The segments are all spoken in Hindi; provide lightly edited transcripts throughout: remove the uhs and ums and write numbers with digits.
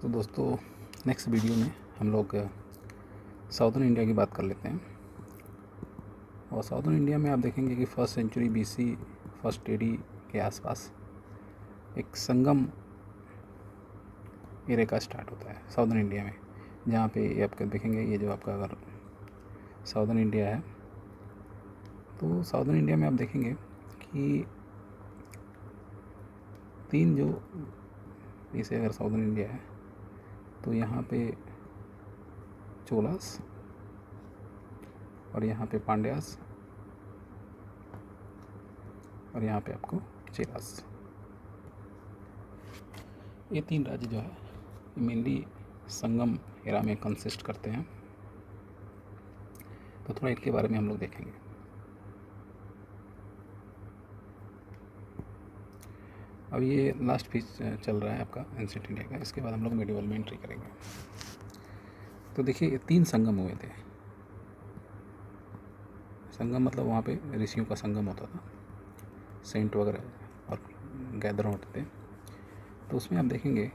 तो दोस्तों, नेक्स्ट वीडियो में हम लोग साउदर्न इंडिया की बात कर लेते हैं। और साउदर्न इंडिया में आप देखेंगे कि first century BC, first AD के आसपास एक संगम एरे का स्टार्ट होता है साउदर्न इंडिया में, जहाँ पे ये आपका देखेंगे, ये जो आपका अगर साउदर्न इंडिया है तो साउदर्न इंडिया में आप देखेंगे कि तीन जो इसे अगर साउदर्न इंडिया है तो यहाँ पे चोलास और यहाँ पे पांड्यास और यहाँ पे आपको चेरास, ये तीन राज्य जो है मेनली संगम एरा में कंसिस्ट करते हैं। तो थोड़ा इनके बारे में हम लोग देखेंगे। अब ये लास्ट फेज चल रहा है आपका एंशिएंट इंडिया का, इसके बाद हम लोग मिडिवल में एंट्री करेंगे। तो देखिए, तीन संगम हुए थे। संगम मतलब वहाँ पे ऋषियों का संगम होता था, सेंट वगैरह और गैदर होते थे। तो उसमें आप देखेंगे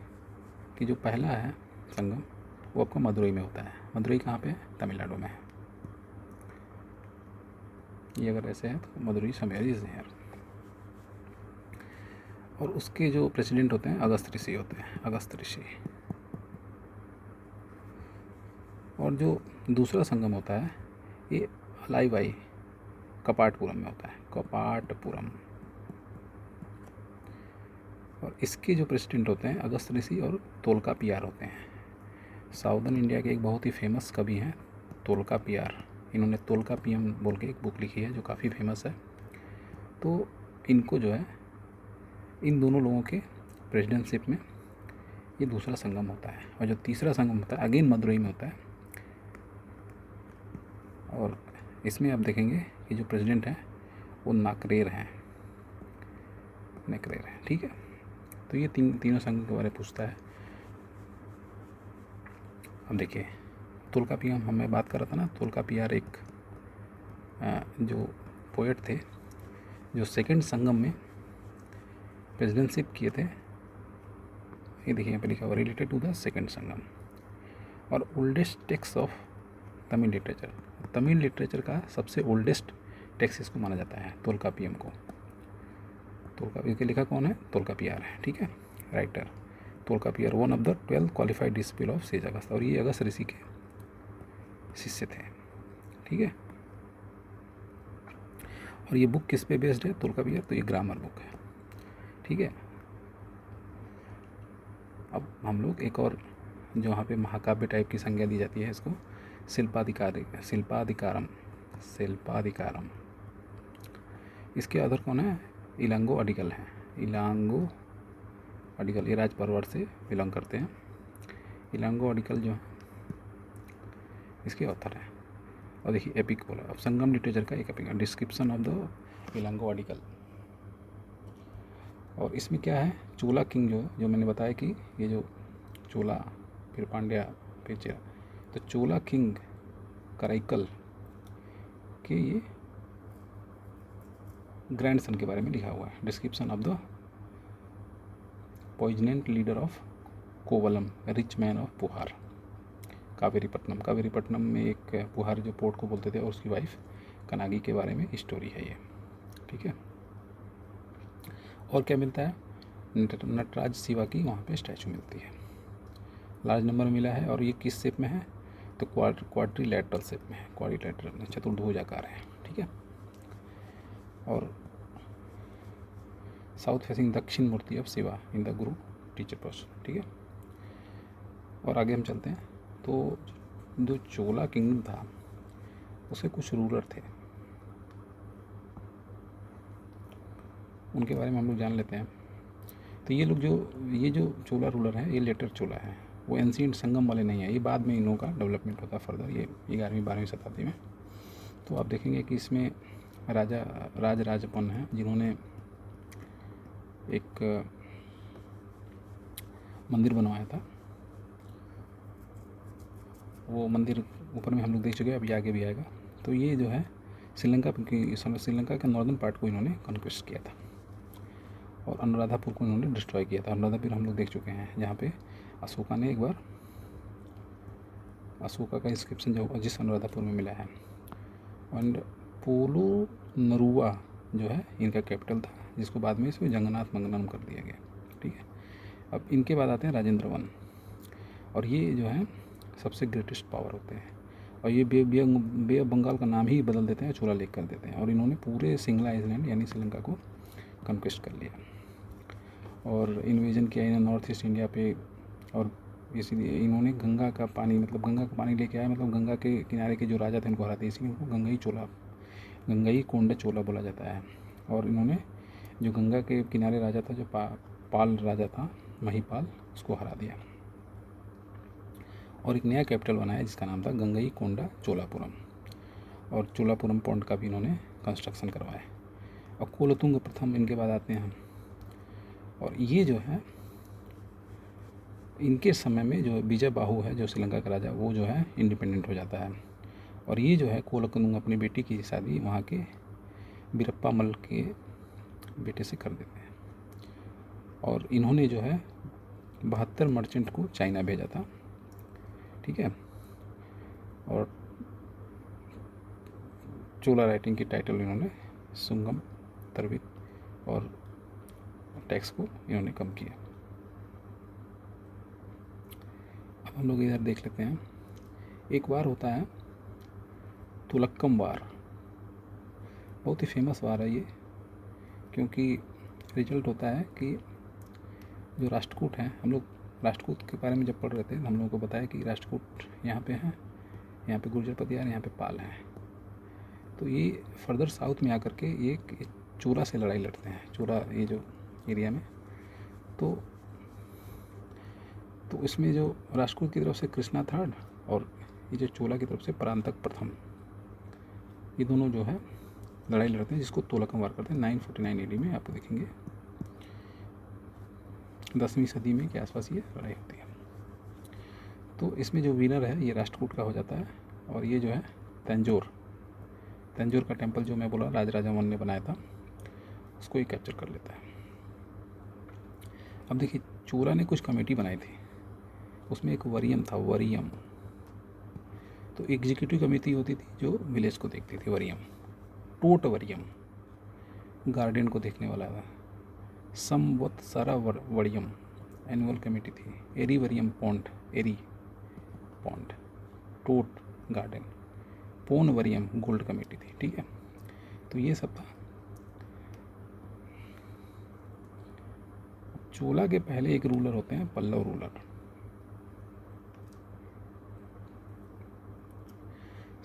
कि जो पहला है संगम वो आपका मदुरई में होता है। मदुरई कहाँ पे है? तमिलनाडु में है। ये अगर ऐसे है तो मदुरई समेरी है। और उसके जो प्रेसिडेंट होते हैं अगस्त ऋषि होते हैं, अगस्त ऋषि। और जो दूसरा संगम होता है ये अलाईवाई कपाटपुरम में होता है, कपाटपुरम। और इसके जो प्रेसिडेंट होते हैं अगस्त ऋषि और तोलकापियार होते हैं। साउदर्न इंडिया के एक बहुत ही फेमस कवि हैं तोलकापियार। इन्होंने तोल्कापियम बोल के एक बुक लिखी है जो काफ़ी फेमस है। तो इनको जो है, इन दोनों लोगों के प्रेसिडेंटशिप में ये दूसरा संगम होता है। और जो तीसरा संगम होता है अगेन मदुरई में होता है। और इसमें आप देखेंगे कि जो प्रेसिडेंट हैं वो नाकरेर हैं, नकरेर हैं। ठीक है, तो ये तीनों संगम के बारे में पूछता है। अब देखिए, तोल्कापियम हमें बात कर रहा था ना, तोल्कापियार एक जो पोएट थे जो सेकंड संगम में प्रेसिडेंटशिप किए थे। ये देखिए यहाँ पे लिखा हुआ रिलेटेड टू द सेकंड संगम। और oldest text of Tamil literature, Tamil literature का सबसे ओल्डेस्ट टेक्स्ट इसको माना जाता है, तोल्कापियम को। तोल्कापियम के लिखा कौन है? तोल्कापियार है। ठीक है, writer Tolkappiyar, one of the 12 qualified disciple of sage Agastya. और ये अगस्त ऋषि के शिष्य थे। ठीक है, और ये बुक किस पे बेस्ड है? तोल्कापियार, तो ये ग्रामर बुक है। ठीक है, अब हम लोग एक और जो वहाँ पे महाकाव्य टाइप की संज्ञा दी जाती है इसको शिल्पाधिकारम। इसके अधर कौन है? इलांगो अडिगल है। इलांगो अडिगल ये राज परवर से बिलोंग करते हैं। इलांगो अडिगल जो है इसके ऑथर है। और देखिए एपिक बोला, अब संगम लिटरेचर का एक epic, description of the Elango अडिगल। और इसमें क्या है? चोला किंग जो मैंने बताया कि ये जो चोला, फिर पांड्या, फिर चेरा, तो चोला किंग कराइकल के ये ग्रैंड सन के बारे में लिखा हुआ है। Description of the poignant leader of Kovalan, rich man of Puhar, Kaveripattinam में एक पुहार जो पोर्ट को बोलते थे, और उसकी वाइफ कनागी के बारे में स्टोरी है ये। ठीक है, और क्या मिलता है? नटराज शिवा की वहाँ पे स्टैचू मिलती है, लार्ज नंबर में मिला है। और ये किस शेप में है? तो क्वाड्रिलेटरल शेप में है, क्वाड्रिलेटरल चतुर्भुजाकार है। ठीक है, और साउथ फेसिंग दक्षिण मूर्ति of Shiva in the Guru teacher post. ठीक है, और आगे हम चलते हैं। तो जो चोला किंगडम था उसके कुछ रूलर थे, उनके बारे में हम लोग जान लेते हैं। तो ये जो चोला रूलर है, ये लेटर चोला है, वो एंशिएंट संगम वाले नहीं है। ये बाद में इन लोगों का डेवलपमेंट होता है फर्दर, ये 11वीं-12वीं शताब्दी में। तो आप देखेंगे कि इसमें राजपन है जिन्होंने एक मंदिर बनवाया था। वो मंदिर ऊपर में हम लोग देख चुके हैं, अभी आगे भी आएगा। तो ये जो है श्रीलंका के नॉर्दर्न पार्ट को इन्होंने कॉन्क्वेस्ट किया था, और अनुराधापुर को इन्होंने डिस्ट्रॉय किया था। अनुराधापुर हम लोग देख चुके हैं, जहाँ पे अशोका ने एक बार अशोका का इंस्क्रिप्शन जो जिस अनुराधापुर में मिला है। एंड पोलो नरुआ जो है इनका कैपिटल था, जिसको बाद में इसमें जंगनाथ मंगनम कर दिया गया। ठीक है, अब इनके बाद आते हैं राजेंद्र वन, और ये जो है सबसे ग्रेटेस्ट पावर होते हैं, और ये बे ऑफ बंगाल का नाम ही बदल देते हैं, चोला लेक कर देते हैं, और इन्होंने पूरे सिंगला आइलैंड यानी श्रीलंका को कन्क्वेस्ट कर लिया और इन्वेजन किया इन्होंने नॉर्थ ईस्ट इंडिया पे। और इसीलिए इन्होंने गंगा का पानी लेके आए, मतलब गंगा के किनारे के जो राजा थे उनको हराते, इसीलिए उनको गंगाई कोंडा चोला बोला जाता है। और इन्होंने जो गंगा के किनारे राजा था, जो पाल राजा था महीपाल, उसको हरा दिया और एक नया कैपिटल बनाया जिसका नाम था गंगई कोंडा चोलापुरम, और चोलापुरम पॉन्ड का भी इन्होंने कंस्ट्रक्शन करवाया। और कुलोत्तुंग प्रथम इनके बाद आते हैं हम, और ये जो है इनके समय में जो विजय बाहु है जो श्रीलंका का राजा, वो जो है इंडिपेंडेंट हो जाता है, और ये जो है कुलोत्तुंग अपनी बेटी की शादी वहाँ के बीरप्पा मल के बेटे से कर देते हैं। और इन्होंने जो है 72 मर्चेंट को चाइना भेजा था। ठीक है, और चोला राइटिंग की टाइटल इन्होंने सुंगम तरवित, और टैक्स को इन्होंने कम किया। अब हम लोग इधर देख लेते हैं, एक वार होता है तुलक्कम वार, बहुत ही फेमस वार है ये, क्योंकि रिजल्ट होता है कि जो राष्ट्रकूट हैं, हम लोग राष्ट्रकूट के बारे में जब पढ़ रहे थे हम लोगों को बताया कि राष्ट्रकूट यहाँ पे हैं, यहाँ पे गुर्जर पतियार, यहाँ पे पाल हैं। तो ये फर्दर साउथ में आकर के ये चोला से लड़ाई लड़ते हैं, चोला ये जो एरिया में। तो इसमें जो राष्ट्रकूट की तरफ से कृष्णा थर्ड, और ये जो चोला की तरफ से परांतक प्रथम, ये दोनों जो है लड़ाई लड़ते हैं, जिसको तुलक्कम वार करते हैं। 949 AD में आपको देखेंगे 10वीं सदी में के आसपास ये लड़ाई होती है। तो इसमें जो विनर है ये राष्ट्रकूट का हो जाता है, और ये जो है तंजोर का टेम्पल जो मैं बोला राजा वन ने बनाया था, उसको ये कैप्चर कर लेता है। अब देखिए चोला ने कुछ कमेटी बनाई थी, उसमें एक वरियम था, वरियम। तो एग्जीक्यूटिव कमेटी होती थी जो विलेज को देखती थी, वरियम, टोट वरियम गार्डन को देखने वाला था, संवत्सरा वरियम एनुअल कमेटी थी, एरी वरियम पॉन्ड, एरी पॉन्ड, टोट गार्डन, पोन वरियम गोल्ड कमेटी थी। ठीक है, तो ये सब था। चोला के पहले एक रूलर होते हैं पल्लव रूलर,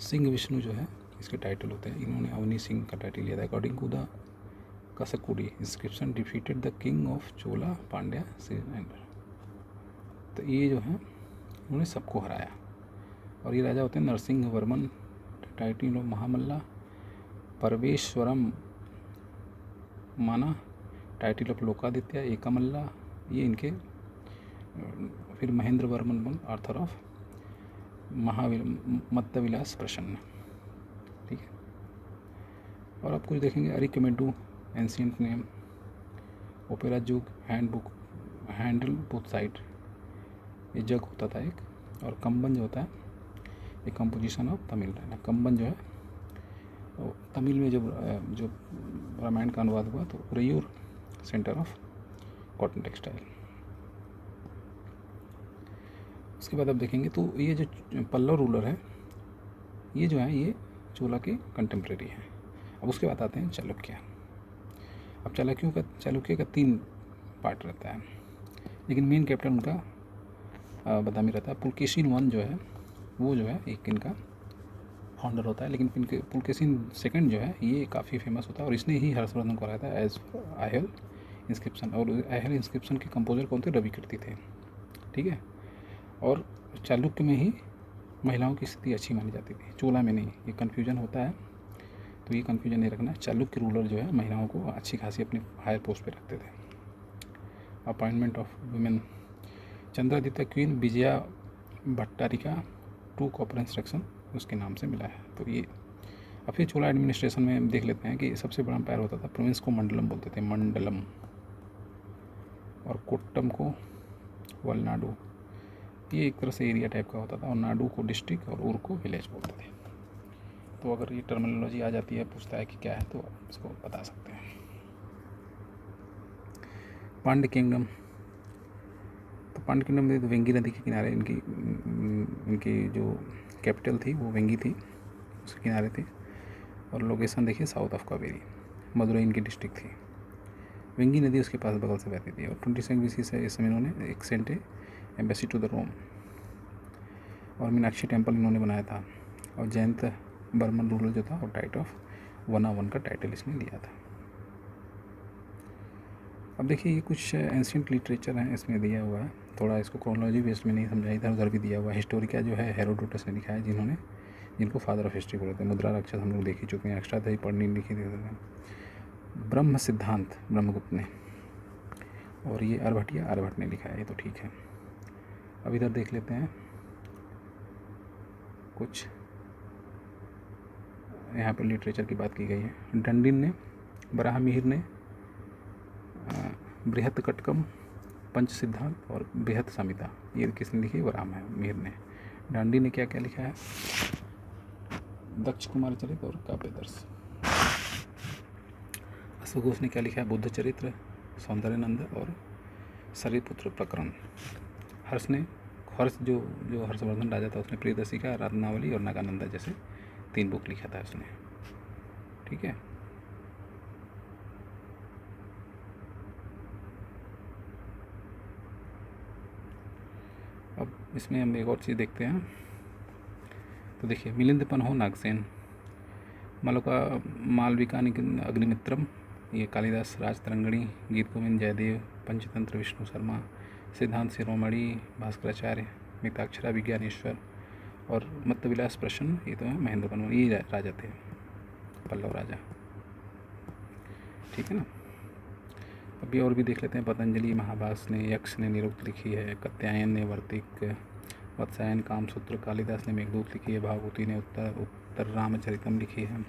सिंह विष्णु जो है इसके टाइटल होते हैं। इन्होंने अवनी सिंह का टाइटल लिया था। According to the Kasakudi inscription defeated the king of Chola Pandya cylinder. तो ये जो है उन्होंने सबको हराया, और ये राजा होते हैं नरसिंह वर्मन, टाइटल ऑफ महामल्ला, परवेश्वरम माना, टाइटल ऑफ लोकादित्य, एकामल्ला, ये इनके। फिर महेंद्र वर्मन बन आर्थर ऑफ मत्तविलास प्रसन्न। ठीक है, और आप कुछ देखेंगे अरिकमेडू, एंशियंट नेम, ओपेरा जुग, हैंडल बोथ साइड, ये जग होता था एक, और कंबन जो होता है ये कंपोजिशन ऑफ तमिल। कंबन जो है तमिल में जो रामायण का अनुवाद हुआ, तो Uraiyur centre of cotton textile. उसके बाद आप देखेंगे तो ये जो पल्लव रूलर है ये जो है ये चोला के कंटेम्प्रेरी हैं। अब उसके बाद आते हैं चालुक्य। अब चालुक्य का 3 पार्ट रहता है, लेकिन मेन कैप्टन उनका बदामी रहता है। पुलकेशिन वन जो है वो जो है एक इनका फाउंडर होता है, लेकिन पुलकेशिन सेकंड जो है ये काफ़ी फेमस होता है, और इसने ही हर्षवर्धन को कराया था एज आयल इंस्क्रिप्शन। और आयल इंस्क्रिप्शन के कंपोजर कौन थे? रवि कीर्ति थे। ठीक है, और चालुक्य में ही महिलाओं की स्थिति अच्छी मानी जाती थी, चोला में नहीं। ये कन्फ्यूजन होता है, तो ये कन्फ्यूजन नहीं रखना। चालुक्य रूलर जो है महिलाओं को अच्छी खासी अपने हायर पोस्ट पे रखते थे। Appointment of women, Chandraditya queen Vijaya Bhattarika to copper instruction उसके नाम से मिला है। तो ये अब फिर चोला एडमिनिस्ट्रेशन में देख लेते हैं कि सबसे बड़ा एम्पायर होता था, प्रोविंस को मंडलम बोलते थे, मंडलम, और कोट्टम को वलनाडु, ये एक तरह से एरिया टाइप का होता था, और नाडू को डिस्ट्रिक्ट और उर को विलेज बोलते थे। तो अगर ये टर्मिनोलॉजी आ जाती है, पूछता है कि क्या है, तो आप इसको बता सकते हैं। पांड्य किंगडम, तो पांड्य किंगडम में तो वेंगी नदी के किनारे इनकी जो कैपिटल थी वो वेंगी थी, उसके किनारे थी। और लोकेशन देखिए साउथ ऑफ कावेरी, मदुरई इनकी डिस्ट्रिक्ट थी। वेंगी नदी उसके पास बगल से बहती थी। और 22 BC से इस समय इन्होंने एक सेंट एम्बेसी टू द रोम, और मीनाक्षी टेम्पल इन्होंने बनाया था। और जयंत बर्मन रूलर जो था, और टाइट ऑफ 1 का टाइटल इसने लिया था। अब देखिए ये कुछ एंशियंट लिटरेचर हैं, इसमें दिया हुआ है। थोड़ा इसको क्रोनोलॉजी बेस्ड में नहीं समझा, इधर उधर भी दिया हुआ है। हिस्टोरिका जो है हेरोडोटस ने लिखा है, जिनको फादर ऑफ हिस्ट्री बोलते हैं। मुद्रा राक्षस हम लोग देख ही चुके हैं, एक्स्ट्रा थे पढ़नी लिखी थी। ब्रह्म सिद्धांत ब्रह्मगुप्त ने, और ये आर्यभट्ट ने लिखा है, ये तो ठीक है। अब इधर देख लेते हैं कुछ, यहाँ पर लिटरेचर की बात की गई है। डंडिन ने, बराहमिहिर ने बृहत कटकम, पंच सिद्धांत और बृहत संहिता, ये किसने लिखी? बराहमिहिर ने। डांडी ने क्या क्या लिखा है? दक्ष कुमार चरित्र और काव्यदर्श। अश्वघोष ने क्या लिखा है? बुद्ध चरित्र, सौंदर्यनंद और सरिपुत्र प्रकरण। हर्ष जो हर्षवर्धन राजा था, उसने प्रियदर्शी का रत्नावली और नागानंदा जैसे 3 बुक लिखा था उसने। ठीक है। अब इसमें हम एक और चीज़ देखते हैं। तो देखिए, मिलिंद हो नागसेन, मालविका अग्निमित्रम, ये कालिदास राजतरंगिणी, गीत गोविंद जयदेव, पंचतंत्र विष्णु शर्मा, सिद्धांत शिरोमणि भास्कराचार्य, मिताक्षरा विज्ञानेश्वर और मत्तविलास प्रसन्न, ये तो है महेंद्र बनवन, ये राजा थे, पल्लव राजा। ठीक है ना। अभी और भी देख लेते हैं। पतंजलि महाभास ने, यक्ष ने निरुक्त लिखी है, कात्यायन ने वर्तिक, वत्सायन कामसूत्र, कालिदास ने मेघदूत लिखी है, भागवती ने उत्तर रामचरितम लिखी है,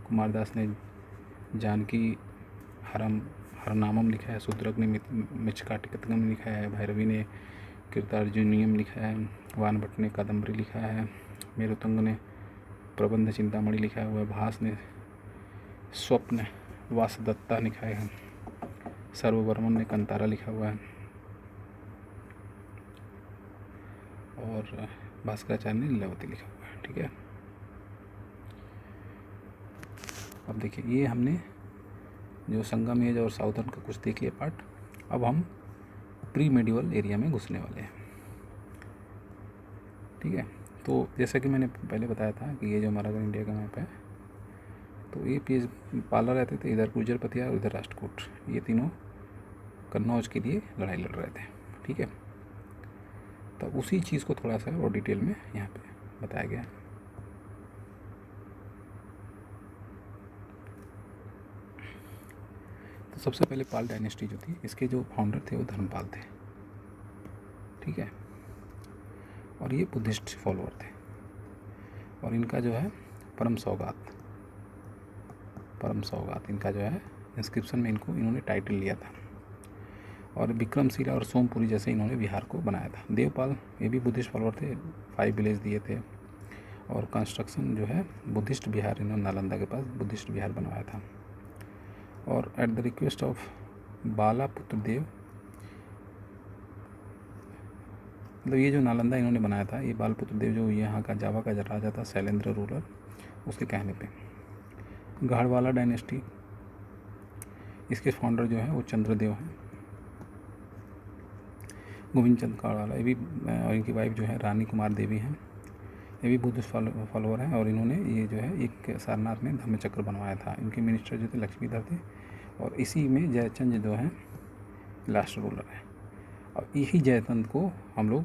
कुमारदास ने जानकी हरनामम लिखा है, शूद्रक ने मिचकाटिकतगम लिखा है, भैरवी ने कीर्तार्जुनियम लिखा है, वानभट्ट ने कादम्बरी लिखा है, मेरुतंग ने प्रबंध चिंतामणि लिखा हुआ है, भास ने स्वप्न वासदत्ता लिखा है, सर्ववर्मन ने कंतारा लिखा हुआ है, और भास्कराचार्य ने लीलावती लिखा हुआ है। ठीक है। अब देखिए, ये हमने जो संगम एज और साउदर्न का कुछ देख लिया पार्ट। अब हम प्री मेडिवल एरिया में घुसने वाले हैं। ठीक है। तो जैसा कि मैंने पहले बताया था कि ये जो हमारा अगर इंडिया का मैप है, तो ये पेज पाला रहते थे, इधर गुर्जर पतिया और इधर राष्ट्रकूट, ये तीनों कन्नौज के लिए लड़ाई लड़ रहे थे। ठीक है। तो उसी चीज़ को थोड़ा सा और डिटेल में यहाँ पे बताया गया है। तो सबसे पहले पाल डायनेस्टी जो थी, इसके जो फाउंडर थे वो धर्मपाल थे। ठीक है। और ये बुद्धिस्ट फॉलोअर थे, और इनका जो है परम सौगात इनका जो है इंस्क्रिप्शन में इन्होंने टाइटल लिया था। और विक्रमशिला और सोमपुरी जैसे इन्होंने बिहार को बनाया था। देवपाल, ये भी बुद्धिस्ट फॉलोअर थे, 5 विलेज दिए थे, और कंस्ट्रक्शन जो है बुद्धिस्ट बिहार, इन्होंने नालंदा के पास बुद्धिस्ट बिहार बनवाया था। और एट द रिक्वेस्ट ऑफ बालापुत्र देव, मतलब ये जो नालंदा इन्होंने बनाया था, ये बालपुत्र देव जो यहाँ का जावा का राजा था, शैलेंद्र रूलर, उसके कहने पे। गढ़वाला डायनेस्टी, इसके फाउंडर जो है वो चंद्रदेव हैं, गोविंद चंद गढ़वाला। ये भी, और इनकी वाइफ जो है रानी कुमार देवी हैं, ये भी बुद्धिस्ट फॉलोअर हैं। और इन्होंने ये जो है एक सारनाथ में धम्मचक्र बनवाया था। इनके मिनिस्टर जो थे लक्ष्मीधर थे, और इसी में जयचंद जो हैं लास्ट रूलर हैं। और यही जयचंद को हम लोग,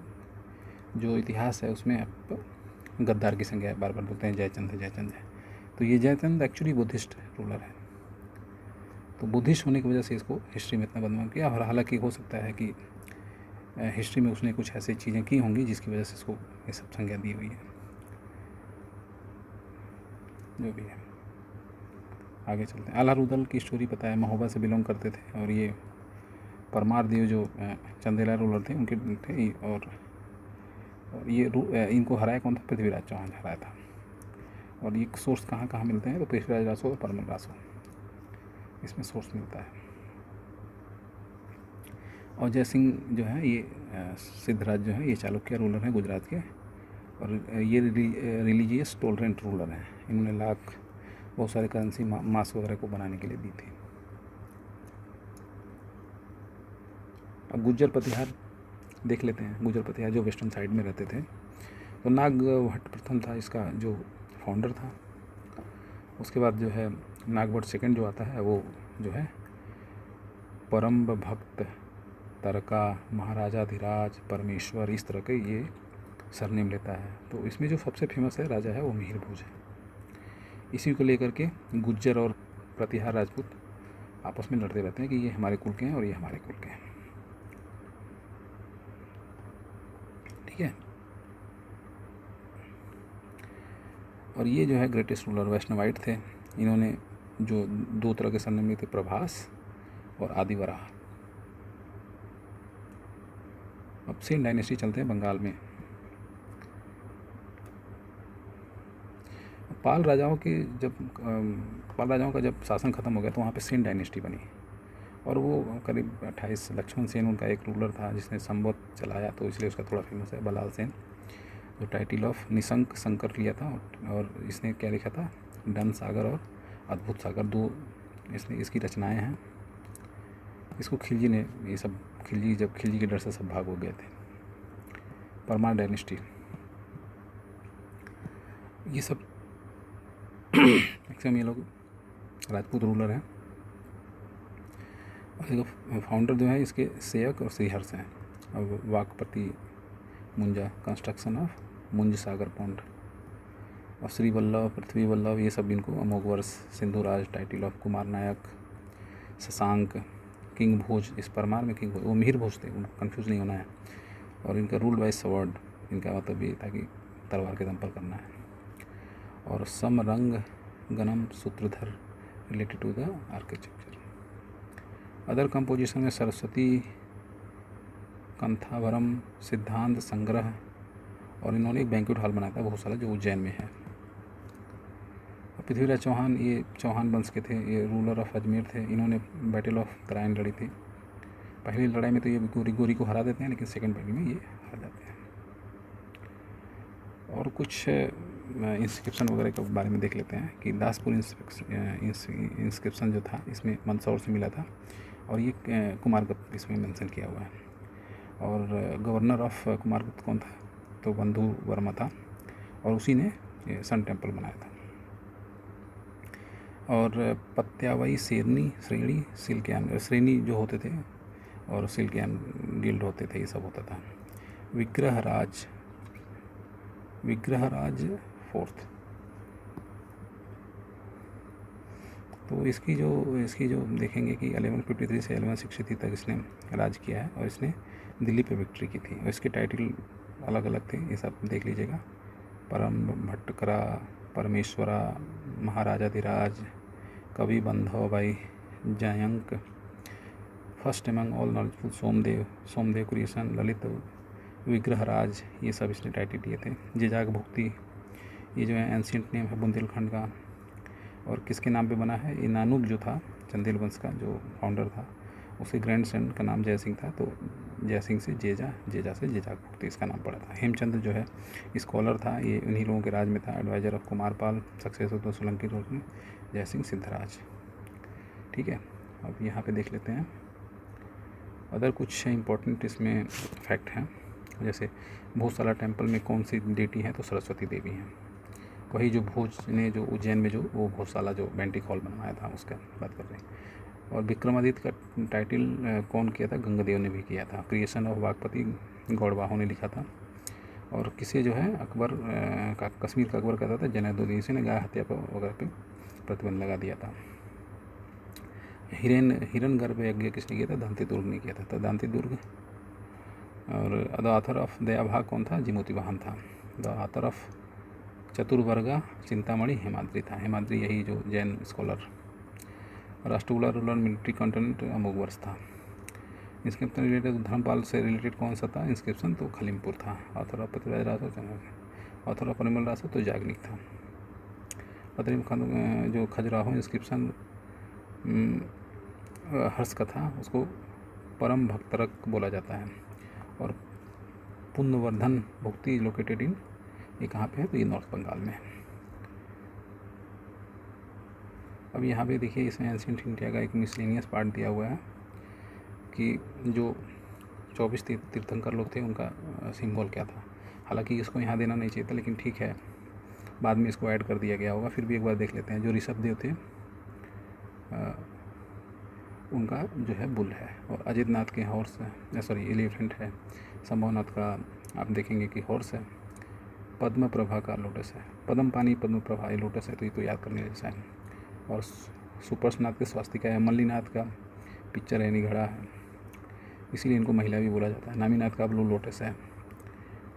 जो इतिहास है उसमें अब गद्दार की संज्ञा बार बार बोलते हैं, जयचंद है। तो ये जयचंद एक्चुअली बुद्धिस्ट रूलर है। तो बुद्धिस्ट होने की वजह से इसको हिस्ट्री में इतना बदनाम किया। और हालांकि हो सकता है कि हिस्ट्री में उसने कुछ ऐसी चीज़ें की होंगी जिसकी वजह से इसको ये सब संज्ञा दी हुई है। जो भी है, आगे चलते हैं। आल्हा की स्टोरी पता है, महोबा से बिलोंग करते थे, और ये परमार देव जो चंदेला रूलर थे उनके थे। और और ये इनको हराया कौन था? पृथ्वीराज चौहान हराया था। और ये सोर्स कहाँ कहाँ मिलते हैं? तो पृथ्वीराज रासो और परमल रासो, इसमें सोर्स मिलता है। और जयसिंह जो है ये सिद्धराज जो है ये चालुक्य रूलर हैं गुजरात के, और ये रिलीजियस टॉलरेंट रूलर हैं। इन्होंने लाख बहुत सारे करेंसी मास वगैरह को बनाने के लिए दी थी। अब गुज्जर प्रतिहार देख लेते हैं। गुज्जर प्रतिहार जो वेस्टर्न साइड में रहते थे, तो नागभट्ट प्रथम था इसका जो फाउंडर था। उसके बाद जो है नागभट्ट सेकंड जो आता है वो जो है परम भक्त तरका महाराजाधिराज परमेश्वर, इस तरह के ये सरनेम लेता है। तो इसमें जो सबसे फेमस है राजा है वो मिहिर भोज है। इसी को लेकर के गुज्जर और प्रतिहार राजपूत आपस में लड़ते रहते हैं कि ये हमारे कुल के हैं और ये हमारे कुल के हैं। ठीक है। और ये जो है ग्रेटेस्ट रूलर वैष्णवाइट थे। इन्होंने जो दो तरह के सरनेम लिए थे, प्रभास और आदिवराह। अब सेन डायनेस्टी चलते हैं बंगाल में। पाल राजाओं का जब शासन ख़त्म हो गया तो वहाँ पे सेन डायनेस्टी बनी, और वो करीब 28 लक्ष्मण सेन उनका एक रूलर था जिसने संवत चलाया, तो इसलिए उसका थोड़ा फेमस है। बलाल सेन जो टाइटल ऑफ निशंक शंकर लिया था, और इसने क्या लिखा था? डन सागर और अद्भुत सागर, दो इसने इसकी रचनाएं हैं। इसको खिलजी ने ये सब जब खिलजी के डर से सब भाग हो गए थे। परमार डायनेस्टी, ये सब मैक्सिमम ये लोग राजपूत रूलर हैं। और फाउंडर जो है इसके सेयक और श्रीहर्ष हैं। अब वाकपति मुंजा, कंस्ट्रक्शन ऑफ मुंज सागर पॉन्ड, और श्री वल्लभ, पृथ्वी वल्लभ, ये सब इनको Amoghavarsha, Sindhuraj, title of Kumar Nayak, Shashank, king Bhoj. इस परमार में किंग भोज वो मिहिर भोज थे, उनको कन्फ्यूज़ नहीं होना है। और इनका रूल बाय स्वॉर्ड, इनका मतलब ये था कि तलवार के दम पर करना है। और Samarangana Sutradhara related to the architecture. Other composition में सरस्वती, कंथावरम, सिद्धांत संग्रह, और इन्होंने एक बैंक्वेट हॉल बनाया था बहुशाला जो उज्जैन में है। पृथ्वीराज चौहान ये चौहान वंश के थे, ये रूलर ऑफ अजमेर थे। इन्होंने बैटल ऑफ तराइन लड़ी थी। पहली लड़ाई में तो ये गोरी को हरा देते हैं, लेकिन सेकंड बैटल में ये हार जाते हैं। और कुछ इंस्क्रिप्शन वगैरह के बारे में देख लेते हैं कि दासपुर इंस्क्रिप्शन जो था इसमें मंदसौर से मिला था, और ये कुमारगुप्त इसमें मेंशन किया हुआ है। और गवर्नर ऑफ कुमारगुप्त कौन था? तो बंधु वर्मा था, और उसी ने सन टेम्पल बनाया था। और पत्यावाई श्रेणी सिल्कियान श्रेणी जो होते थे, और सिल्कियान गिल्ड होते थे, ये सब होता था। विग्रहराज फोर्थ, तो इसकी जो देखेंगे कि 1153 से 1163 तक इसने राज किया है, और इसने दिल्ली पे विक्ट्री की थी। और इसके टाइटल अलग अलग थे, ये सब देख लीजिएगा। परम भट्टकरा, परमेश्वरा, महाराजाधिराज, कवि बंधव भाई, जयंक, first among all knowledgeful, Somdev creation, Lalit, Vigraharaj, ये सब इसने टाइटल दिए थे। जेजाग भुक्ति, ये जो है एंशियंट नेम है बुंदेलखंड का, और किसके नाम पे बना है? इनानुग जो था चंदेल वंश का जो फाउंडर था, उसके ग्रैंड सन का नाम जयसिंह था, तो जयसिंह से जेजा से जेजाग भुक्ति इसका नाम पड़ा था। हेमचंद्र जो है स्कॉलर था, ये उन्हीं लोगों के राज में था। एडवाइजर ऑफ कुमारपाल, सक्सेसर तो सोलंकी रूल में जयसिंह सिद्धराज। ठीक है। अब यहाँ पे देख लेते हैं अदर कुछ इंपॉर्टेंट इसमें फैक्ट हैं। जैसे भोजशाला टेम्पल में कौन सी डेटी है? तो सरस्वती देवी हैं। वही जो भोज ने जो उज्जैन में जो वो भोजशाला जो बैंटिक हॉल बनवाया था उसका बात कर रहे हैं। और विक्रमादित्य का टाइटल कौन किया था? गंगादेव ने भी किया था। क्रिएशन ऑफ वाकपति गौड़वाहों ने लिखा था। और किसे जो है अकबर का कश्मीर का अकबर कहता था जैनुद्दीन, इसी ने गाय हत्या पर वगैरह पे प्रतिबंध लगा दिया था। हिरन गर्भ यज्ञ किसने किया था? दांती दुर्ग ने किया था। तो दांती दुर्ग। और द ऑथर ऑफ दयाभाग कौन था? जिमोती वाहन था। The author of Chaturvarga Chintamani Hemadri था। हेमाद्री यही जो जैन स्कॉलर। राष्ट्रकूलर ruler military content Amoghavarsha था। इंस्क्रिप्शन रिलेटेड धर्मपाल से रिलेटेड कौन सा था इंस्क्रिप्शन, तो खलीमपुर था। Author of Prithviraj Rathore, author of Parimal Rathore तो जागनिक था। अतरिम खान जो खजुराहो इंस्क्रिप्शन हर्ष का था, उसको परम भक्तरक बोला जाता है। और पुण्यवर्धन भुक्ति लोकेटेड इन, ये कहाँ पे है, तो ये नॉर्थ बंगाल में है। अब यहाँ पे देखिए इसमें एंशिएंट इंडिया का एक मिसलेनियस पार्ट दिया हुआ है कि जो 24 तीर्थंकर लोग थे उनका सिंबल क्या था। हालांकि इसको यहाँ देना नहीं चाहिए था, लेकिन ठीक है, बाद में इसको ऐड कर दिया गया होगा। फिर भी एक बार देख लेते हैं। जो ऋषभ देव थे उनका जो है बुल है, और अजित नाथ के हॉर्स है, सॉरी एलिफेंट है। संभवनाथ का आप देखेंगे कि हॉर्स है। पद्म प्रभा का लोटस है, पद्म पानी पद्म प्रभा ये लोटस है, तो ये तो याद करने जैसा है। और सुपर्शनाथ के स्वास्तिका है। मल्लीनाथ का पिक्चर है, निघड़ा है, इसीलिए इनको महिला भी बोला जाता है। नामीनाथ का ब्लू लोटस है।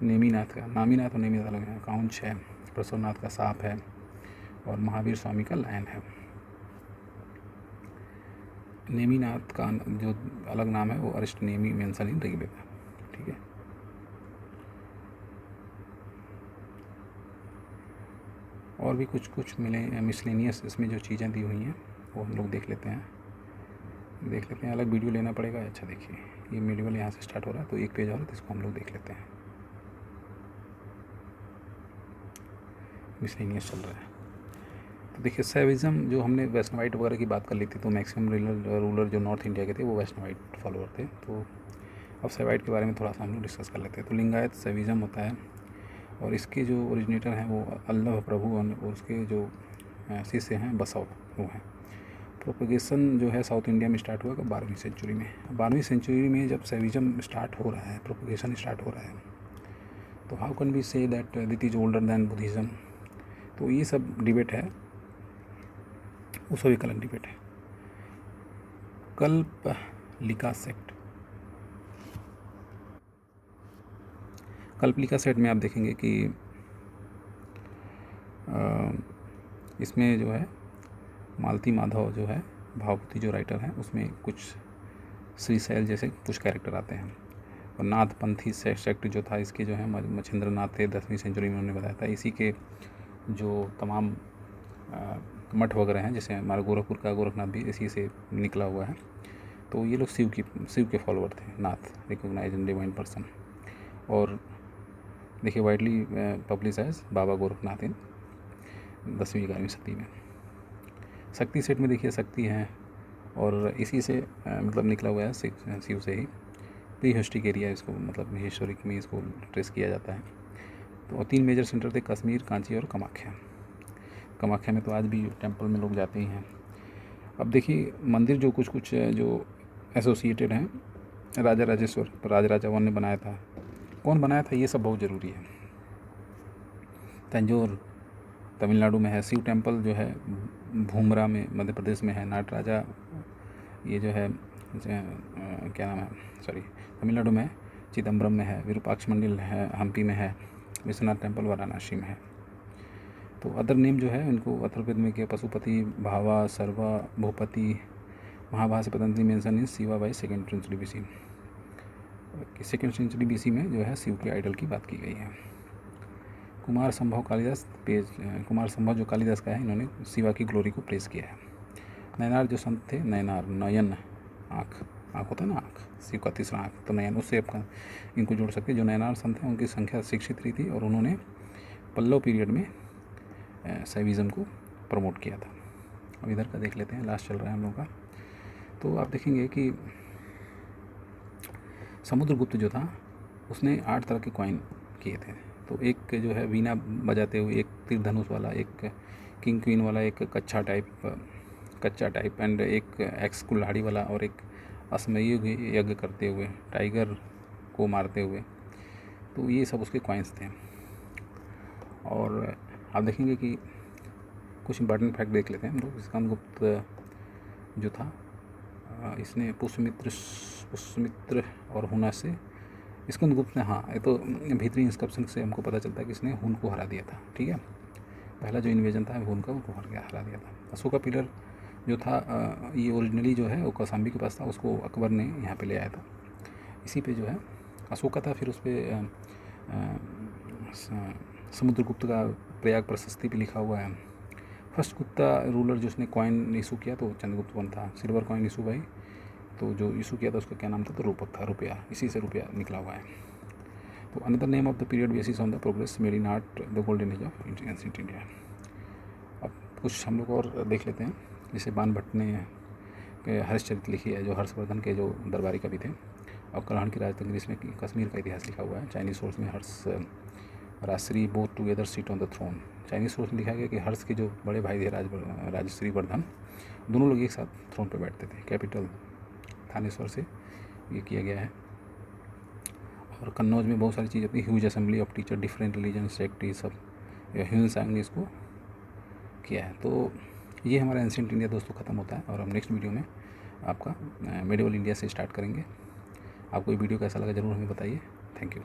नेमीनाथ का, नामीनाथ और नेमीनाथ अलग है। काउंच है। प्रसवनाथ का सांप है, और महावीर स्वामी का लायन है। नेमीनाथ का जो अलग नाम है वो अरिष्ट नेमी मेंशन इन ऋग्वेद है, ठीक है। और भी कुछ मिले मिसलेनियस इसमें जो चीज़ें दी हुई हैं वो हम लोग देख लेते हैं। अलग वीडियो लेना पड़ेगा। अच्छा देखिए, ये मेडिवल यहाँ से स्टार्ट हो रहा है, तो एक पेज और है, तो इसको हम लोग देख लेते हैं। मिसलेनियस चल रहा है। तो देखिए सैविज्म, जो हमने वैष्णवाइट वगैरह की बात कर ली थी, तो मैक्सिमम रूलर जो नॉर्थ इंडिया के थे वो वैष्णवाइट फॉलोअर थे। तो अब सैवाइट के बारे में थोड़ा सा हम लोग डिस्कस कर लेते हैं। तो लिंगायत सैविज्म होता है, और इसके जो ओरिजिनेटर हैं वो अल्लाह प्रभु, और उसके जो शिष्य हैं बसव, वो हैं। प्रोपगेशन जो है साउथ इंडिया में स्टार्ट हुआ 12वीं सेंचुरी में। 12वीं सेंचुरी में जब सैविज्म स्टार्ट हो रहा है, प्रोपगेशन स्टार्ट हो रहा है, तो how can we say that it is older than Buddhism. तो ये सब डिबेट है, वो सभी अलग डिबेट है। कल्पलिका सेक्ट, कल्पलिका सेट में आप देखेंगे कि इसमें जो है मालती माधव जो है भावभूति जो राइटर हैं, उसमें कुछ श्रीशैल जैसे कुछ कैरेक्टर आते हैं। और नाथपंथी सेक्ट जो था, इसके जो है मच्छिंद्र नाथ थे, 10वीं सेंचुरी में उन्होंने बताया था। इसी के जो तमाम मठ वगैरह हैं, जैसे हमारा गोरखपुर का गोरखनाथ भी इसी से निकला हुआ है। तो ये लोग शिव के फॉलोअर थे, नाथ रिकॉग्नाइज एंड डिवाइन पर्सन। और देखिए वाइडली पब्लिसाइज बाबा गोरखनाथ इन 10वीं 11वीं सदी में। शक्ति सेट में देखिए शक्ति हैं, और इसी से मतलब निकला हुआ है शिव से ही। प्री हिस्ट्रिक एरिया इसको, मतलब हिस्टोरिक में इसको ट्रेस किया जाता है। तो 3 मेजर सेंटर थे, कश्मीर, कांची और कामाख्या। कामाख्या में तो आज भी टेंपल में लोग जाते ही हैं। अब देखिए मंदिर जो कुछ जो एसोसिएटेड हैं, राजा राजेश्वर राजा वन ने बनाया था। कौन बनाया था, ये सब बहुत ज़रूरी है। तंजौर तमिलनाडु में है। शिव टेंपल जो है भूमरा में मध्य प्रदेश में है। नाट राजा ये जो है क्या नाम है, सॉरी तमिलनाडु में है। चिदम्बरम में है। विरूपाक्ष मंदिर है हम्पी में है। विश्वनाथ टेंपल वाराणसी में है। तो अदर नेम जो है इनको अथर्ववेद में किया, Pashupati, Bhava, Sarva, Bhupati, Mahabhashya Patanjali mention in Shiva by 2nd century BC। 2nd century BC में जो है शिव के आइडल की बात की गई है। कुमार संभव कालिदास कुमार संभव जो कालिदास का है, इन्होंने शिवा की ग्लोरी को प्रेस किया है। नयनार जो संत थे, नयनार नयन आँख होता है ना, आँख शिव का तीसरा आँख, तो नयन उससे आपका इनको जोड़ सकते हैं। जो नयनार संत हैं उनकी संख्या 63 थी, और उन्होंने पल्लव पीरियड में शैविज्म को प्रमोट किया था। अब इधर का देख लेते हैं, लास्ट चल रहा है हम लोगों का। तो आप देखेंगे कि समुद्रगुप्त जो था उसने 8 तरह के कॉइन किए थे। तो एक जो है वीणा बजाते हुए, एक तीर धनुष वाला, एक किंग क्वीन वाला, एक कच्चा टाइप एंड एक एक्स कुल्हाड़ी वाला, और एक अश्वमेध यज्ञ करते हुए, टाइगर को मारते हुए। तो ये सब उसके कॉइन्स थे। और आप देखेंगे कि कुछ इंपॉर्टेंट फैक्ट देख लेते हैं हम लोग। स्कंदगुप्त जो था इसने पुष्यमित्र और हुना से, स्कंदगुप्त ने, हाँ ये तो भीतरी इंस्क्रिप्शन से हमको पता चलता है कि इसने हुन को हरा दिया था, ठीक है। पहला जो इन्वेजन था हुन का, उनको हरा दिया था। अशोका पिलर जो था ये ओरिजिनली जो है वो कौसाम्बी के पास था, उसको अकबर ने यहाँ पे ले आया था। इसी पे जो है अशोका था, फिर उस पर समुद्रगुप्त का प्रयाग प्रशस्ति भी लिखा हुआ है। फर्स्ट गुप्ता रूलर जिसने कॉइन इशू किया तो चंद्रगुप्त वन था। सिल्वर कॉइन इशू भाई तो जो इशू किया था उसका क्या नाम था, तो रूपक था, रुपया, इसी से रुपया निकला हुआ है। तो another name of the period basis on the progress made in art the golden age of ancient India. अब कुछ हम लोग और देख लेते हैं, जैसे बाण भट्ट ने हर्षचरित्र लिखी है, जो हर्षवर्धन के जो दरबारी कवि थे। और कल्हाण की राजतंत्री, इसमें कश्मीर का इतिहास लिखा हुआ है। चाइनीज सोर्स में Harsha Rajyashri both together sit on the throne. Chinese source में लिखा गया कि हर्ष के जो बड़े भाई थे राजश्री वर्धन, दोनों लोग एक साथ थ्रोन पर बैठते थे। कैपिटल थानेश्वर से ये किया गया है। और कन्नौज में बहुत सारी चीज़ें थी। Huge assembly of teacher different religion sect, ये सब ह्यून सांग ने इसको किया है। तो ये हमारा एंशिएंट इंडिया दोस्तों ख़त्म होता है, और हम नेक्स्ट वीडियो में आपका मेडिवल इंडिया से स्टार्ट करेंगे। आपको ये वीडियो कैसा लगा ज़रूर हमें बताइए। Thank you.